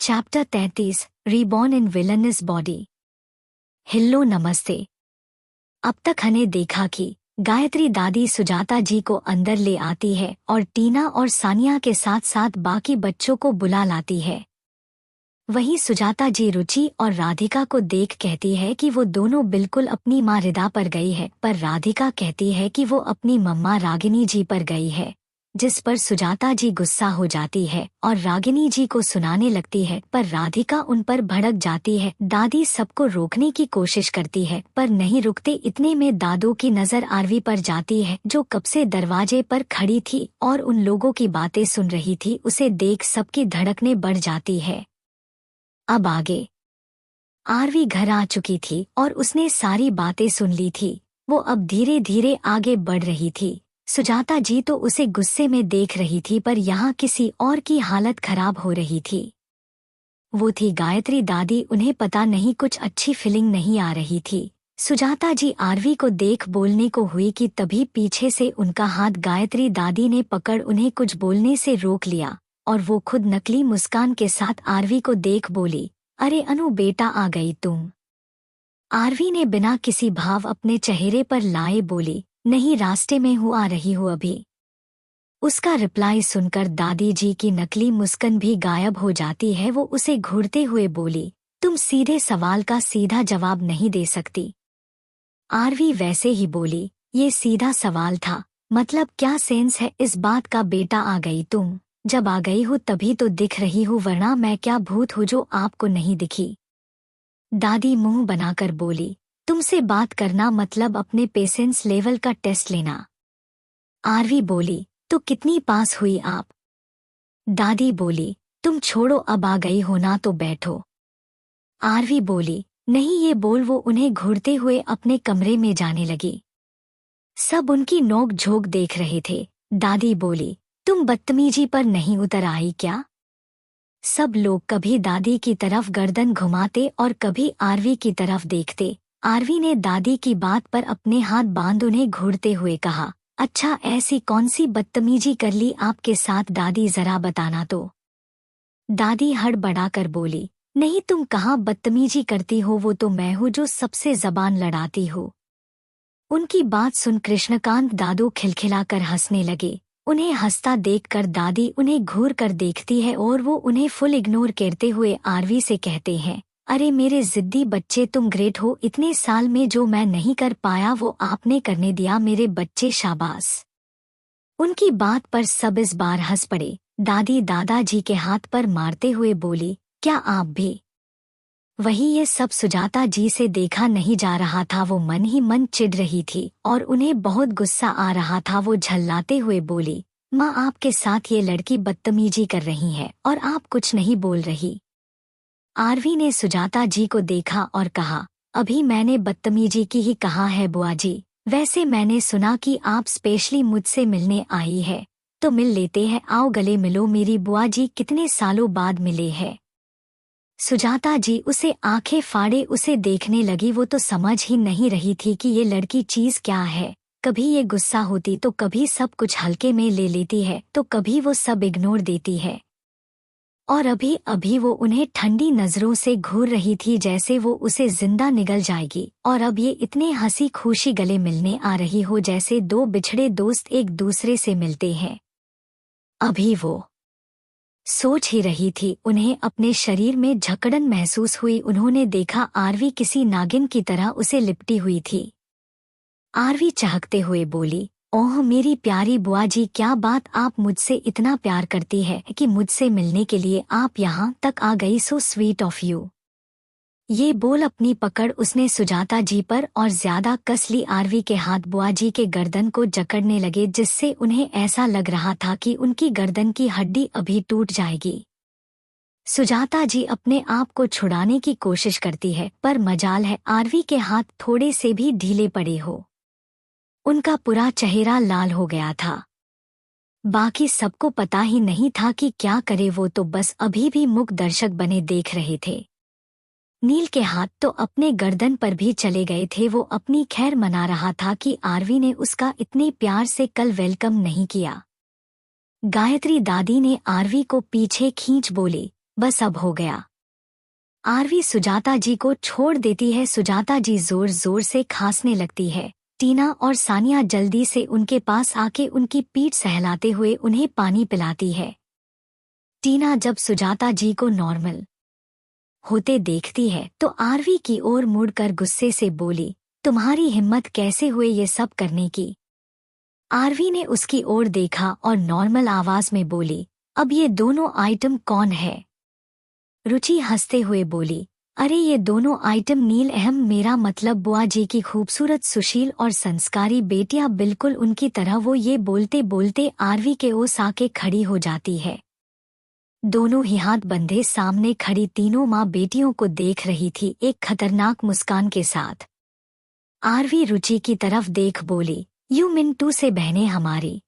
Chapter 33 reborn इन villainous body. Hello नमस्ते। अब तक हमने देखा कि गायत्री दादी सुजाता जी को अंदर ले आती है और टीना और सानिया के साथ साथ बाकी बच्चों को बुला लाती है। वहीं सुजाता जी रुचि और राधिका को देख कहती है कि वो दोनों बिल्कुल अपनी माँ रिदा पर गई है, पर राधिका कहती है कि वो अपनी मम्मा रागिनी जी पर गई है, जिस पर सुजाता जी गुस्सा हो जाती है और रागिनी जी को सुनाने लगती है, पर राधिका उन पर भड़क जाती है। दादी सबको रोकने की कोशिश करती है पर नहीं रुकते। इतने में दादू की नजर आरवी पर जाती है, जो कब से दरवाजे पर खड़ी थी और उन लोगों की बातें सुन रही थी। उसे देख सबकी धड़कनें बढ़ जाती है। अब आगे आरवी घर आ चुकी थी और उसने सारी बातें सुन ली थी। वो अब धीरे धीरे आगे बढ़ रही थी। सुजाता जी तो उसे गुस्से में देख रही थी, पर यहाँ किसी और की हालत खराब हो रही थी। वो थी गायत्री दादी। उन्हें पता नहीं कुछ अच्छी फीलिंग नहीं आ रही थी। सुजाता जी आरवी को देख बोलने को हुई कि तभी पीछे से उनका हाथ गायत्री दादी ने पकड़ उन्हें कुछ बोलने से रोक लिया और वो खुद नकली मुस्कान के साथ आरवी को देख बोली, अरे अनु बेटा, आ गई तुम। आरवी ने बिना किसी भाव अपने चेहरे पर लाए बोली, नहीं, रास्ते में हूँ, आ रही हूँ अभी। उसका रिप्लाई सुनकर दादी जी की नकली मुस्कान भी गायब हो जाती है। वो उसे घूरते हुए बोली, तुम सीधे सवाल का सीधा जवाब नहीं दे सकती। आरवी वैसे ही बोली, ये सीधा सवाल था, मतलब क्या सेंस है इस बात का? बेटा, आ गई तुम। जब आ गई हूँ तभी तो दिख रही हूँ, वरना मैं क्या भूत हूँ जो आपको नहीं दिखी? दादी मुंह बनाकर बोली, तुमसे बात करना मतलब अपने पेशेंस लेवल का टेस्ट लेना। आरवी बोली, तो कितनी पास हुई आप? दादी बोली, तुम छोड़ो, अब आ गई हो ना तो बैठो। आरवी बोली, नहीं, ये बोल वो उन्हें घूरते हुए अपने कमरे में जाने लगी। सब उनकी नोक झोंक देख रहे थे। दादी बोली, तुम बदतमीजी पर नहीं उतर आई क्या? सब लोग कभी दादी की तरफ गर्दन घुमाते और कभी आरवी की तरफ देखते। आरवी ने दादी की बात पर अपने हाथ बांध उन्हें घूरते हुए कहा, अच्छा, ऐसी कौन सी बदतमीजी कर ली आपके साथ दादी, जरा बताना तो। दादी हड़बड़ाकर बोली, नहीं, तुम कहाँ बदतमीजी करती हो, वो तो मैं हूँ जो सबसे जबान लड़ाती हूँ। उनकी बात सुन कृष्णकांत दादू खिलखिलाकर हंसने लगे। उन्हें हंसता देखकर दादी उन्हें घूर कर देखती है और वो उन्हें फुल इग्नोर करते हुए आरवी से कहते हैं, अरे मेरे जिद्दी बच्चे, तुम ग्रेट हो। इतने साल में जो मैं नहीं कर पाया वो आपने करने दिया, मेरे बच्चे, शाबाश। उनकी बात पर सब इस बार हंस पड़े। दादी दादाजी के हाथ पर मारते हुए बोली, क्या आप भी? वही ये सब सुजाता जी से देखा नहीं जा रहा था। वो मन ही मन चिढ़ रही थी और उन्हें बहुत गुस्सा आ रहा था। वो झल्लाते हुए बोली, माँ, आपके साथ ये लड़की बदतमीजी कर रही है और आप कुछ नहीं बोल रही। आरवी ने सुजाता जी को देखा और कहा, अभी मैंने बदतमीजी की ही कहा है बुआ जी। वैसे मैंने सुना कि आप स्पेशली मुझसे मिलने आई है, तो मिल लेते हैं, आओ गले मिलो मेरी बुआ जी, कितने सालों बाद मिले हैं। सुजाता जी उसे आंखें फाड़े उसे देखने लगी। वो तो समझ ही नहीं रही थी कि ये लड़की चीज क्या है। कभी ये गुस्सा होती तो कभी सब कुछ हल्के में ले लेती है, तो कभी वो सब इग्नोर देती है, और अभी अभी वो उन्हें ठंडी नजरों से घूर रही थी जैसे वो उसे जिंदा निगल जाएगी। और अब ये इतने हंसी खुशी गले मिलने आ रही हो जैसे दो बिछड़े दोस्त एक दूसरे से मिलते हैं। अभी वो सोच ही रही थी, उन्हें अपने शरीर में झकड़न महसूस हुई। उन्होंने देखा आरवी किसी नागिन की तरह उसे लिपटी हुई थी। आरवी चहकते हुए बोली, ओह मेरी प्यारी बुआ जी, क्या बात, आप मुझसे इतना प्यार करती है कि मुझसे मिलने के लिए आप यहाँ तक आ गई, सो स्वीट ऑफ यू। ये बोल अपनी पकड़ उसने सुजाता जी पर और ज्यादा कस ली। आरवी के हाथ बुआ जी के गर्दन को जकड़ने लगे, जिससे उन्हें ऐसा लग रहा था कि उनकी गर्दन की हड्डी अभी टूट जाएगी। सुजाता जी अपने आप को छुड़ाने की कोशिश करती है, पर मजाल है आरवी के हाथ थोड़े से भी ढीले पड़े हो। उनका पूरा चेहरा लाल हो गया था। बाकी सबको पता ही नहीं था कि क्या करे। वो तो बस अभी भी मूक दर्शक बने देख रहे थे। नील के हाथ तो अपने गर्दन पर भी चले गए थे। वो अपनी खैर मना रहा था कि आरवी ने उसका इतने प्यार से कल वेलकम नहीं किया। गायत्री दादी ने आरवी को पीछे खींच बोली, बस अब हो गया। आरवी सुजाता जी को छोड़ देती है। सुजाता जी जोर जोर से खांसने लगती है। टीना और सानिया जल्दी से उनके पास आके उनकी पीठ सहलाते हुए उन्हें पानी पिलाती है। टीना जब सुजाता जी को नॉर्मल होते देखती है तो आरवी की ओर मुड़कर गुस्से से बोली, तुम्हारी हिम्मत कैसे हुई ये सब करने की? आरवी ने उसकी ओर देखा और नॉर्मल आवाज में बोली, अब ये दोनों आइटम कौन है? रुचि हंसते हुए बोली, अरे ये दोनों आइटम नील अहम, मेरा मतलब बुआ जी की खूबसूरत सुशील और संस्कारी बेटियां बिल्कुल उनकी तरह। वो ये बोलते बोलते आरवी के ओस आके खड़ी हो जाती है। दोनों ही हाथ बंधे सामने खड़ी तीनों माँ बेटियों को देख रही थी एक खतरनाक मुस्कान के साथ। आरवी रुचि की तरफ देख बोली, यू मिंटू से बहनें हमारी।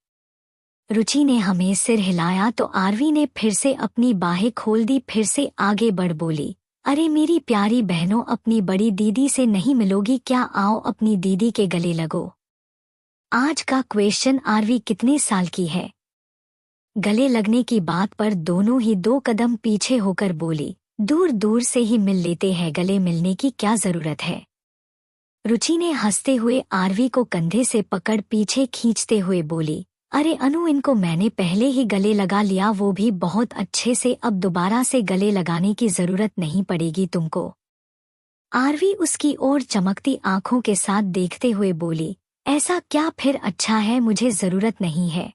रुचि ने हमें सिर हिलाया तो आरवी ने फिर से अपनी बाहें खोल दी, फिर से आगे बढ़ बोली, अरे मेरी प्यारी बहनों, अपनी बड़ी दीदी से नहीं मिलोगी क्या? आओ अपनी दीदी के गले लगो। आज का क्वेश्चन, आरवी कितने साल की है? गले लगने की बात पर दोनों ही 2 कदम पीछे होकर बोली, दूर दूर से ही मिल लेते हैं, गले मिलने की क्या जरूरत है? रुचि ने हंसते हुए आरवी को कंधे से पकड़ पीछे खींचते हुए बोली, अरे अनु, इनको मैंने पहले ही गले लगा लिया, वो भी बहुत अच्छे से, अब दोबारा से गले लगाने की जरूरत नहीं पड़ेगी तुमको। आरवी उसकी ओर चमकती आंखों के साथ देखते हुए बोली, ऐसा क्या? फिर अच्छा है, मुझे जरूरत नहीं है।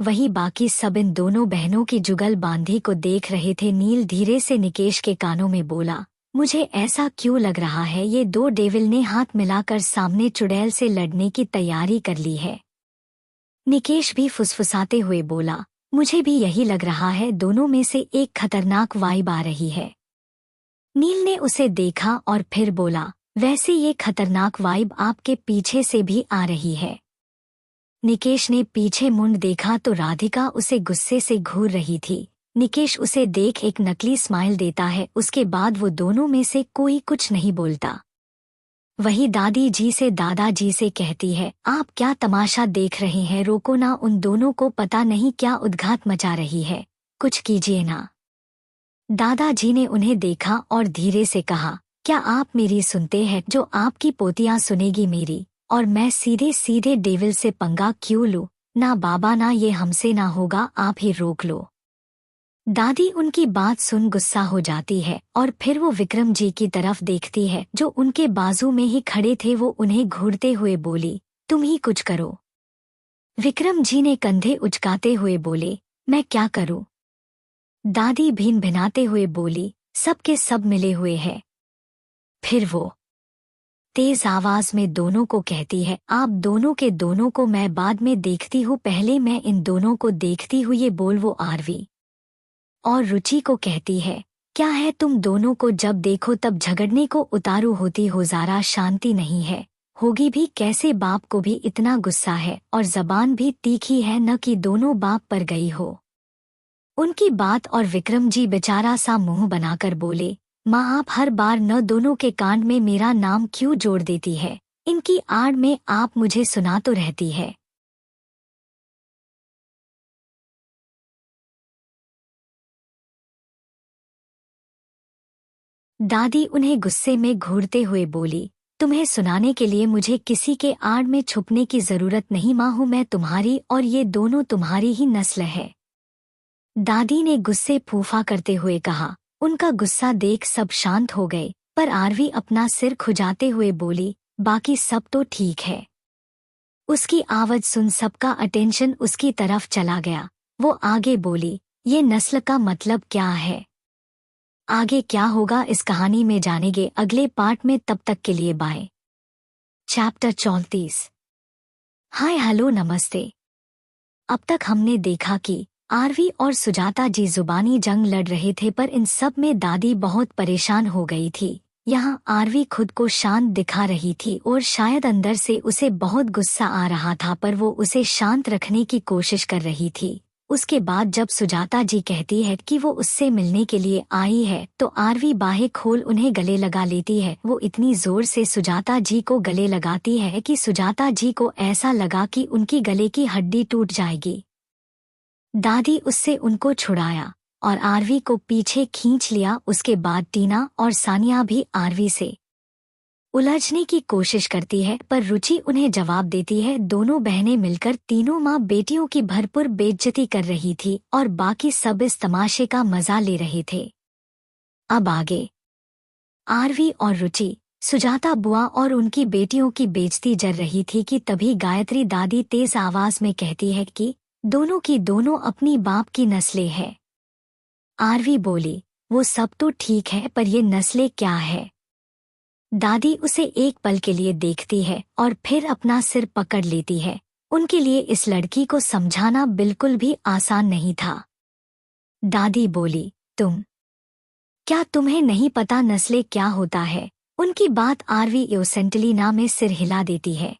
वही बाकी सब इन दोनों बहनों की जुगल बांधी को देख रहे थे। नील धीरे से निकेश के कानों में बोला, मुझे ऐसा क्यों लग रहा है ये 2 डेविल ने हाथ मिलाकर सामने चुड़ैल से लड़ने की तैयारी कर ली है। निकेश भी फुसफुसाते हुए बोला, मुझे भी यही लग रहा है, दोनों में से एक खतरनाक वाइब आ रही है। नील ने उसे देखा और फिर बोला, वैसे ये खतरनाक वाइब आपके पीछे से भी आ रही है। निकेश ने पीछे मुंड देखा तो राधिका उसे गुस्से से घूर रही थी। निकेश उसे देख एक नकली स्माइल देता है, उसके बाद वो दोनों में से कोई कुछ नहीं बोलता। वही दादी जी से दादाजी से कहती है, आप क्या तमाशा देख रहे हैं, रोको ना उन दोनों को, पता नहीं क्या उद्घात मचा रही है, कुछ कीजिए ना। दादाजी ने उन्हें देखा और धीरे से कहा, क्या आप मेरी सुनते हैं? जो आपकी पोतियां सुनेगी मेरी, और मैं सीधे सीधे डेविल से पंगा क्यों लूं? ना बाबा, ना ये हमसे ना होगा, आप ही रोक लो। दादी उनकी बात सुन गुस्सा हो जाती है और फिर वो विक्रम जी की तरफ देखती है जो उनके बाजू में ही खड़े थे। वो उन्हें घूरते हुए बोली, तुम ही कुछ करो। विक्रम जी ने कंधे उचकाते हुए बोले, मैं क्या करूं? दादी भीन भिनाते हुए बोली, सब के सब मिले हुए हैं। फिर वो तेज आवाज में दोनों को कहती है, आप दोनों के दोनों को मैं बाद में देखती हूँ, पहले मैं इन दोनों को देखती हूँ। ये बोल वो आरवी और रुचि को कहती है, क्या है तुम दोनों को जब देखो तब झगड़ने को उतारू होती हो, ज़रा शांति नहीं है, होगी भी कैसे? बाप को भी इतना गुस्सा है और जबान भी तीखी है, न कि दोनों बाप पर गई हो। उनकी बात और विक्रम जी बेचारा सा मुंह बनाकर बोले, माँ आप हर बार न दोनों के कांड में मेरा नाम क्यों जोड़ देती है? इनकी आड़ में आप मुझे सुना तो रहती है। दादी उन्हें गुस्से में घूरते हुए बोली, तुम्हें सुनाने के लिए मुझे किसी के आड़ में छुपने की जरूरत नहीं, माँ हूँ मैं तुम्हारी और ये दोनों तुम्हारी ही नस्ल है। दादी ने गुस्से फूफा करते हुए कहा। उनका गुस्सा देख सब शांत हो गए, पर आरवी अपना सिर खुजाते हुए बोली, बाकी सब तो ठीक है। उसकी आवाज सुन सबका अटेंशन उसकी तरफ चला गया। वो आगे बोली, ये नस्ल का मतलब क्या है? आगे क्या होगा इस कहानी में जानेंगे अगले पार्ट में, तब तक के लिए बाय। चैप्टर 34। हाय हेलो नमस्ते। अब तक हमने देखा कि आरवी और सुजाता जी जुबानी जंग लड़ रहे थे, पर इन सब में दादी बहुत परेशान हो गई थी। यहाँ आरवी खुद को शांत दिखा रही थी और शायद अंदर से उसे बहुत गुस्सा आ रहा था, पर वो उसे शांत रखने की कोशिश कर रही थी। उसके बाद जब सुजाता जी कहती है कि वो उससे मिलने के लिए आई है तो आरवी बाहें खोल उन्हें गले लगा लेती है। वो इतनी जोर से सुजाता जी को गले लगाती है कि सुजाता जी को ऐसा लगा कि उनकी गले की हड्डी टूट जाएगी। दादी उससे उनको छुड़ाया और आरवी को पीछे खींच लिया। उसके बाद टीना और सानिया भी आरवी से उलझने की कोशिश करती है, पर रुचि उन्हें जवाब देती है। दोनों बहनें मिलकर तीनों माँ बेटियों की भरपूर बेइज्जती कर रही थी और बाकी सब इस तमाशे का मजा ले रहे थे। अब आगे आरवी और रुचि, सुजाता बुआ और उनकी बेटियों की बेइज्जती जर रही थी कि तभी गायत्री दादी तेज आवाज में कहती है कि दोनों की दोनों अपनी बाप की नस्लें हैं। आरवी बोली, वो सब तो ठीक है, पर ये नस्लें क्या है? दादी उसे एक पल के लिए देखती है और फिर अपना सिर पकड़ लेती है। उनके लिए इस लड़की को समझाना बिल्कुल भी आसान नहीं था। दादी बोली, क्या तुम्हें नहीं पता नस्लें क्या होता है? उनकी बात आरवी योसेंटलीना में सिर हिला देती है।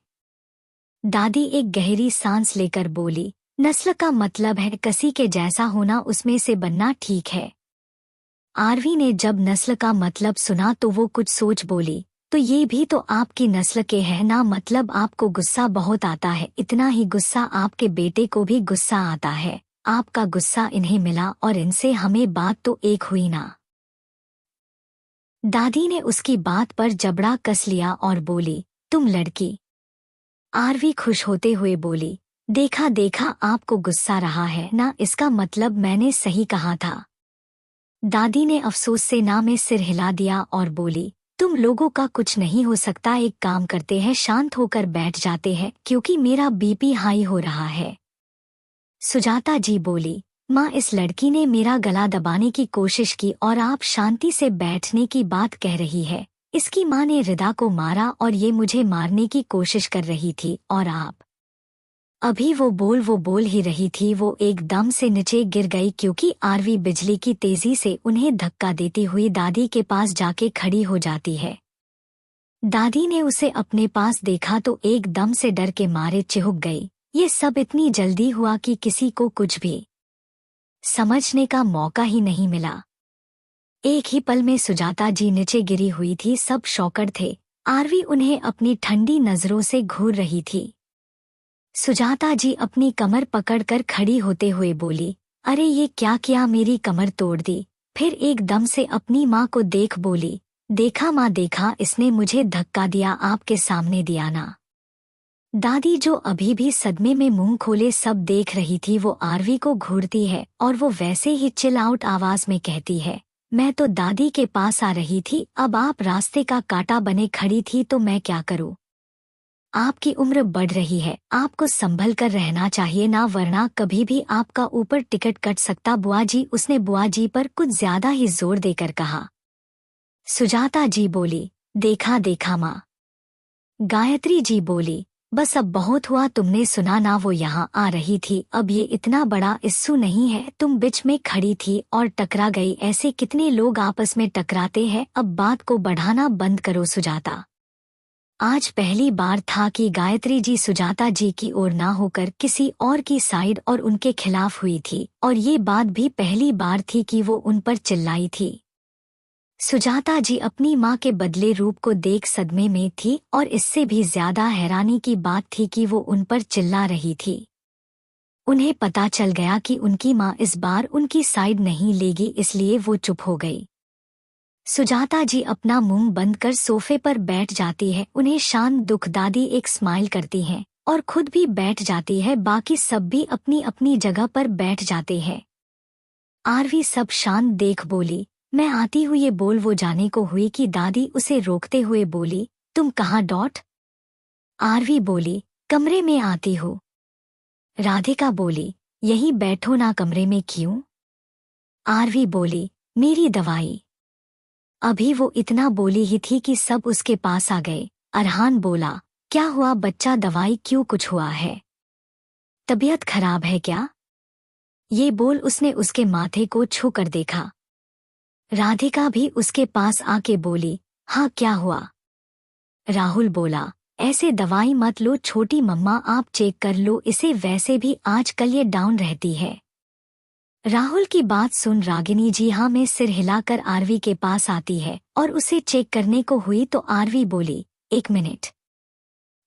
दादी एक गहरी सांस लेकर बोली, नस्ल का मतलब है किसी के जैसा होना, उसमें से बनना, ठीक है। आरवी ने जब नस्ल का मतलब सुना तो वो कुछ सोच बोली, तो ये भी तो आपकी नस्ल के हैं ना? मतलब आपको गुस्सा बहुत आता है, इतना ही गुस्सा आपके बेटे को भी गुस्सा आता है। आपका गुस्सा इन्हें मिला और इनसे हमें बात तो एक हुई ना। दादी ने उसकी बात पर जबड़ा कस लिया और बोली, तुम लड़की। आरवी खुश होते हुए बोली, देखा देखा, आपको गुस्सा रहा है ना, इसका मतलब मैंने सही कहा था। दादी ने अफसोस से ना में सिर हिला दिया और बोली, तुम लोगों का कुछ नहीं हो सकता। एक काम करते हैं, शांत होकर बैठ जाते हैं, क्योंकि मेरा बीपी हाई हो रहा है। सुजाता जी बोली, माँ, इस लड़की ने मेरा गला दबाने की कोशिश की और आप शांति से बैठने की बात कह रही है। इसकी माँ ने रिदा को मारा और ये मुझे मारने की कोशिश कर रही थी और आप। अभी वो बोल ही रही थी, वो एकदम से नीचे गिर गई क्योंकि आरवी बिजली की तेजी से उन्हें धक्का देती हुई दादी के पास जाके खड़ी हो जाती है। दादी ने उसे अपने पास देखा तो एकदम से डर के मारे चिहुक गई। ये सब इतनी जल्दी हुआ कि किसी को कुछ भी समझने का मौका ही नहीं मिला। एक ही पल में सुजाता जी नीचे गिरी हुई थी। सब शॉकड थे। आरवी उन्हें अपनी ठंडी नजरों से घूर रही थी। सुजाता जी अपनी कमर पकड़कर खड़ी होते हुए बोली, अरे ये क्या किया, मेरी कमर तोड़ दी। फिर एकदम से अपनी माँ को देख बोली, देखा माँ, देखा, इसने मुझे धक्का दिया, आपके सामने दिया ना। दादी जो अभी भी सदमे में मुंह खोले सब देख रही थी, वो आरवी को घूरती है और वो वैसे ही चिल आउट आवाज में कहती है, मैं तो दादी के पास आ रही थी, अब आप रास्ते का कांटा बने खड़ी थी तो मैं क्या करूं? आपकी उम्र बढ़ रही है, आपको संभल कर रहना चाहिए ना, वरना कभी भी आपका ऊपर टिकट कट सकता। बुआ जी, उसने बुआ जी पर कुछ ज्यादा ही जोर देकर कहा। सुजाता जी बोली, देखा देखा माँ। गायत्री जी बोली, बस अब बहुत हुआ, तुमने सुना ना, वो यहाँ आ रही थी। अब ये इतना बड़ा इश्यू नहीं है, तुम बीच में खड़ी थी और टकरा गई। ऐसे कितने लोग आपस में टकराते हैं, अब बात को बढ़ाना बंद करो सुजाता। आज पहली बार था कि गायत्री जी सुजाता जी की ओर ना होकर किसी और की साइड और उनके खिलाफ हुई थी, और ये बात भी पहली बार थी कि वो उन पर चिल्लाई थी। सुजाता जी अपनी माँ के बदले रूप को देख सदमे में थी और इससे भी ज्यादा हैरानी की बात थी कि वो उन पर चिल्ला रही थी। उन्हें पता चल गया कि उनकी माँ इस बार उनकी साइड नहीं लेगी, इसलिए वो चुप हो गई। सुजाता जी अपना मुंह बंद कर सोफे पर बैठ जाती है। उन्हें शांत दुख दादी एक स्माइल करती हैं और खुद भी बैठ जाती है। बाकी सब भी अपनी अपनी जगह पर बैठ जाते हैं। आरवी सब शांत देख बोली, मैं आती हूँ। ये बोल वो जाने को हुई कि दादी उसे रोकते हुए बोली, तुम कहाँ डॉट? आरवी बोली, कमरे में आती हूँ। राधिका बोली, यही बैठो ना, कमरे में क्यों? आरवी बोली, मेरी दवाई। अभी वो इतना बोली ही थी कि सब उसके पास आ गए। अरहान बोला, क्या हुआ बच्चा, दवाई क्यों, कुछ हुआ है? तबीयत खराब है क्या? ये बोल उसने उसके माथे को छू कर देखा। राधिका भी उसके पास आके बोली, हाँ क्या हुआ? राहुल बोला, ऐसे दवाई मत लो छोटी मम्मा, आप चेक कर लो इसे, वैसे भी आजकल ये डाउन रहती है। राहुल की बात सुन रागिनी जी हाँ में सिर हिलाकर आरवी के पास आती है और उसे चेक करने को हुई तो आरवी बोली, एक मिनट।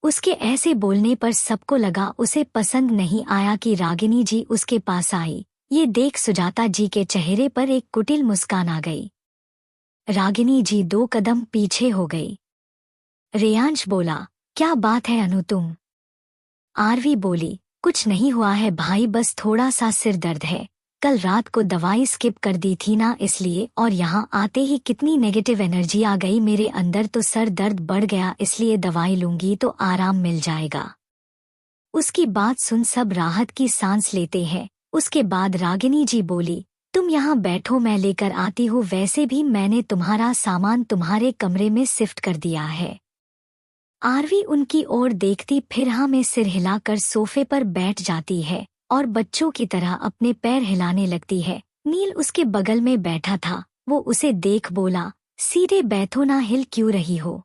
उसके ऐसे बोलने पर सबको लगा उसे पसंद नहीं आया कि रागिनी जी उसके पास आई। ये देख सुजाता जी के चेहरे पर एक कुटिल मुस्कान आ गई। रागिनी जी 2 कदम पीछे हो गई। रेयांश बोला, क्या बात है अनु तुम? आरवी बोली, कुछ नहीं हुआ है भाई, बस थोड़ा सा सिर दर्द है। कल रात को दवाई स्किप कर दी थी ना इसलिए, और यहाँ आते ही कितनी नेगेटिव एनर्जी आ गई मेरे अंदर तो सर दर्द बढ़ गया, इसलिए दवाई लूंगी तो आराम मिल जाएगा। उसकी बात सुन सब राहत की सांस लेते हैं। उसके बाद रागिनी जी बोली, तुम यहाँ बैठो मैं लेकर आती हूँ, वैसे भी मैंने तुम्हारा सामान तुम्हारे कमरे में शिफ्ट कर दिया है। आरवी उनकी ओर देखती फिर हाँ में सिर हिलाकर सोफे पर बैठ जाती है और बच्चों की तरह अपने पैर हिलाने लगती है। नील उसके बगल में बैठा था, वो उसे देख बोला, सीधे बैठो ना, हिल क्यों रही हो?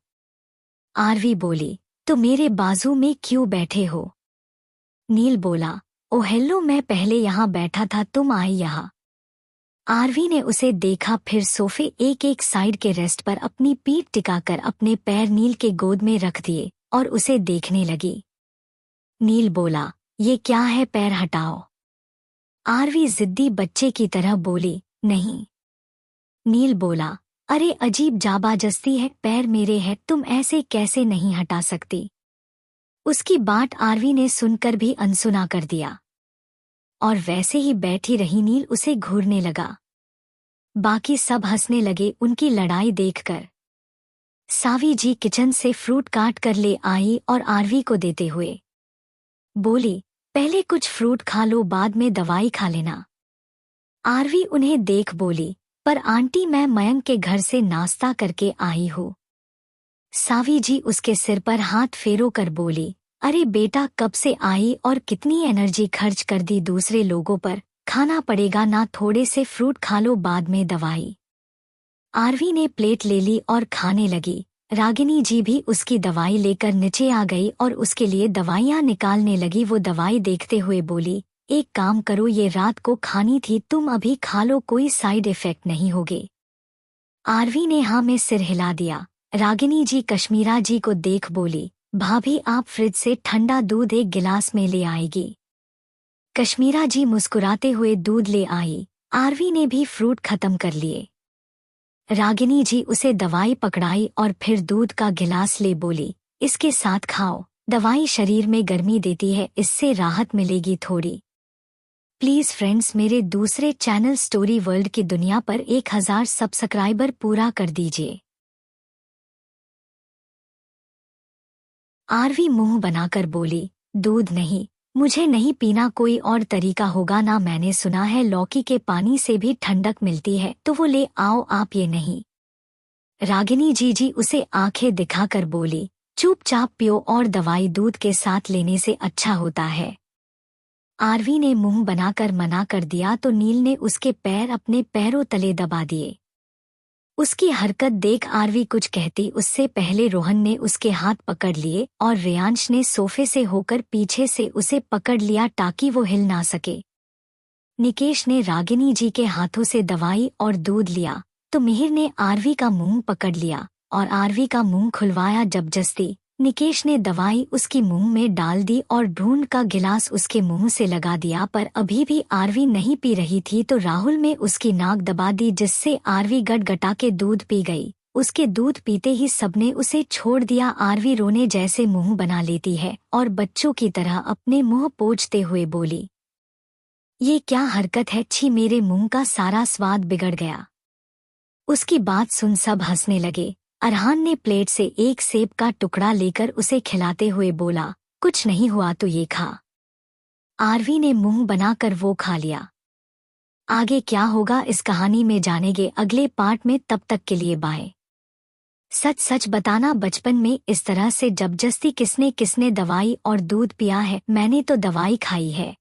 आरवी बोली, तो मेरे बाजू में क्यों बैठे हो? नील बोला, ओ हेलो, मैं पहले यहाँ बैठा था, तुम आई यहाँ। आरवी ने उसे देखा, फिर सोफे एक एक साइड के रेस्ट पर अपनी पीठ टिकाकर अपने पैर नील के गोद में रख दिए और उसे देखने लगी। नील बोला, ये क्या है, पैर हटाओ। आरवी जिद्दी बच्चे की तरह बोली, नहीं। नील बोला, अरे अजीब जाबाजस्ती है, पैर मेरे हैं, तुम ऐसे कैसे नहीं हटा सकती? उसकी बात आरवी ने सुनकर भी अनसुना कर दिया और वैसे ही बैठी रही। नील उसे घूरने लगा। बाकी सब हंसने लगे उनकी लड़ाई देखकर। सावी जी किचन से फ्रूट काट कर ले आई और आरवी को देते हुए बोली, पहले कुछ फ्रूट खा लो, बाद में दवाई खा लेना। आरवी उन्हें देख बोली, पर आंटी मैं मयंक के घर से नाश्ता करके आई हूँ। सावी जी उसके सिर पर हाथ फेरो कर बोली, अरे बेटा कब से आई और कितनी एनर्जी खर्च कर दी दूसरे लोगों पर, खाना पड़ेगा ना, थोड़े से फ्रूट खा लो बाद में दवाई। आरवी ने प्लेट ले ली और खाने लगी। रागिनी जी भी उसकी दवाई लेकर नीचे आ गई और उसके लिए दवाइयाँ निकालने लगी। वो दवाई देखते हुए बोली, एक काम करो, ये रात को खानी थी, तुम अभी खा लो, कोई साइड इफेक्ट नहीं होगे। आरवी ने हाँ में सिर हिला दिया। रागिनी जी कश्मीरा जी को देख बोली, भाभी आप फ्रिज से ठंडा दूध एक गिलास में ले आएगी। कश्मीरा जी मुस्कुराते हुए दूध ले आई। आरवी ने भी फ्रूट खत्म कर लिए। रागिनी जी उसे दवाई पकड़ाई और फिर दूध का गिलास ले बोली, इसके साथ खाओ, दवाई शरीर में गर्मी देती है, इससे राहत मिलेगी थोड़ी। प्लीज फ्रेंड्स, मेरे दूसरे चैनल स्टोरी वर्ल्ड की दुनिया पर 1000 सब्सक्राइबर पूरा कर दीजिए। आरवी मुंह बनाकर बोली, दूध नहीं, मुझे नहीं पीना, कोई और तरीका होगा ना, मैंने सुना है लौकी के पानी से भी ठंडक मिलती है, तो वो ले आओ आप, ये नहीं। रागिनी जी उसे आंखें दिखाकर बोली, चुपचाप पियो और दवाई दूध के साथ लेने से अच्छा होता है। आरवी ने मुंह बनाकर मना कर दिया तो नील ने उसके पैर अपने पैरों तले दबा दिए। उसकी हरकत देख आरवी कुछ कहती उससे पहले रोहन ने उसके हाथ पकड़ लिए और रेयांश ने सोफे से होकर पीछे से उसे पकड़ लिया ताकि वो हिल ना सके। निकेश ने रागिनी जी के हाथों से दवाई और दूध लिया तो मिहिर ने आरवी का मुंह पकड़ लिया और आरवी का मुंह खुलवाया जबरदस्ती। निकेश ने दवाई उसकी मुंह में डाल दी और ढूंढ का गिलास उसके मुंह से लगा दिया, पर अभी भी आरवी नहीं पी रही थी तो राहुल ने उसकी नाक दबा दी, जिससे आरवी गटगटा के दूध पी गई। उसके दूध पीते ही सबने उसे छोड़ दिया। आरवी रोने जैसे मुंह बना लेती है और बच्चों की तरह अपने मुंह पोंछते हुए बोली, ये क्या हरकत है, छी, मेरे मुंह का सारा स्वाद बिगड़ गया। उसकी बात सुन सब हंसने लगे। अरहान ने प्लेट से एक सेब का टुकड़ा लेकर उसे खिलाते हुए बोला, कुछ नहीं हुआ तो ये खा। आरवी ने मुंह बनाकर वो खा लिया। आगे क्या होगा इस कहानी में जानेंगे अगले पार्ट में, तब तक के लिए बाय। सच सच बताना, बचपन में इस तरह से जबरदस्ती किसने किसने दवाई और दूध पिया है? मैंने तो दवाई खाई है।